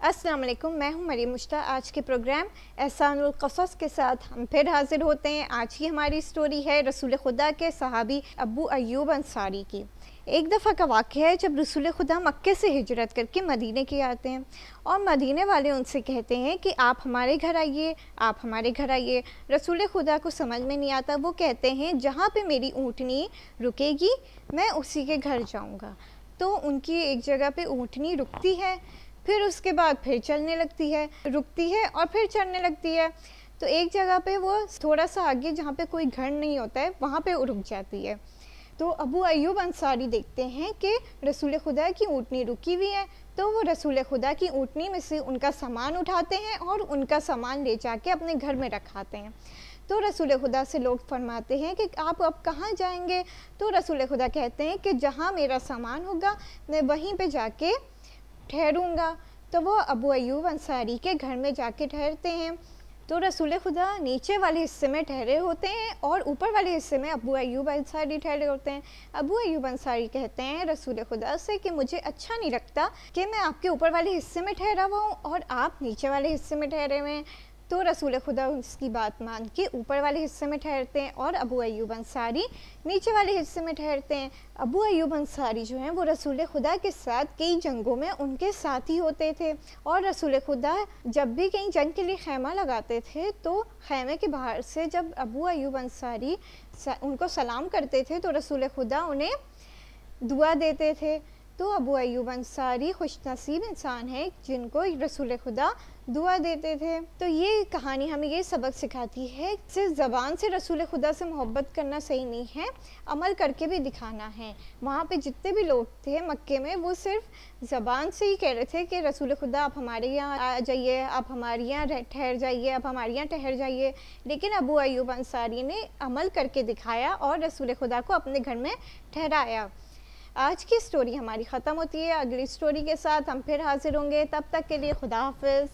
अस्सलाम वालेकुम, मैं हूं मरीम मुश्ता। आज के प्रोग्राम एहसानुल क़सस के साथ हम फिर हाज़िर होते हैं। आज की हमारी स्टोरी है रसूल खुदा के सहाबी अबू अय्यूब अंसारी की। एक दफ़ा का वाक़या है जब रसूल खुदा मक्के से हिजरत करके मदीने के आते हैं और मदीने वाले उनसे कहते हैं कि आप हमारे घर आइए, आप हमारे घर आइए। रसूल खुदा को समझ में नहीं आता, वो कहते हैं जहाँ पे मेरी ऊँटनी रुकेगी मैं उसी के घर जाऊँगा। तो उनकी एक जगह पे ऊँटनी रुकती है, फिर उसके बाद फिर चलने लगती है, रुकती है और फिर चलने लगती है। तो एक जगह पे वो थोड़ा सा आगे जहाँ पे कोई घर नहीं होता है वहाँ पे रुक जाती है। तो अबू अय्यूब अंसारी देखते हैं कि रसूल खुदा की ऊँटनी रुकी हुई है, तो वो रसूल खुदा की ऊँटनी में से उनका सामान उठाते हैं और उनका सामान ले जाके अपने घर में रखाते हैं। तो रसूल खुदा से लोग फरमाते हैं कि आप अब कहाँ जाएंगे? तो रसूल खुदा कहते हैं कि जहाँ मेरा सामान होगा मैं वहीं पे जाके ठहरूंगा। तो वो अबू अय्यूब अंसारी के घर में जाके ठहरते हैं। तो रसूल खुदा नीचे वाले हिस्से में ठहरे होते हैं और ऊपर वाले हिस्से में अबू अय्यूब अंसारी ठहरे होते हैं। अबू अय्यूब अंसारी कहते हैं रसूल खुदा से कि मुझे अच्छा नहीं लगता कि मैं आपके ऊपर वाले हिस्से में ठहरा हुआ हूँ और आप नीचे वाले हिस्से में ठहरे हुए हैं। तो रसूल खुदा उसकी बात मान के ऊपर वाले हिस्से में ठहरते हैं और अबू अय्यूब अंसारी नीचे वाले हिस्से में ठहरते हैं। अबू अय्यूब अंसारी जो हैं वो रसूल खुदा के साथ कई जंगों में उनके साथी होते थे और रसूल खुदा जब भी कहीं जंग के लिए खैमा लगाते थे तो खैमे के बाहर से जब अबू अय्यूब अंसारी उनको सलाम करते थे तो रसूल खुदा उन्हें दुआ देते थे। तो अबू अय्यूब अंसारी खुशनसीब इंसान है जिनको रसूल खुदा दुआ देते थे। तो ये कहानी हमें ये सबक सिखाती है सिर्फ ज़बान से रसूल खुदा से मोहब्बत करना सही नहीं है, अमल करके भी दिखाना है। वहाँ पे जितने भी लोग थे मक्के में वो सिर्फ ज़बान से ही कह रहे थे कि रसूल खुदा आप हमारे यहाँ आ जाइए, आप हमारे यहाँ ठहर जाइए, आप हमारे यहाँ ठहर जाइए। लेकिन अबू अय्यूब अंसारी ने अमल करके दिखाया और रसूल खुदा को अपने घर में ठहराया। आज की स्टोरी हमारी ख़त्म होती है। अगली स्टोरी के साथ हम फिर हाज़िर होंगे, तब तक के लिए खुदा हाफ़िज़।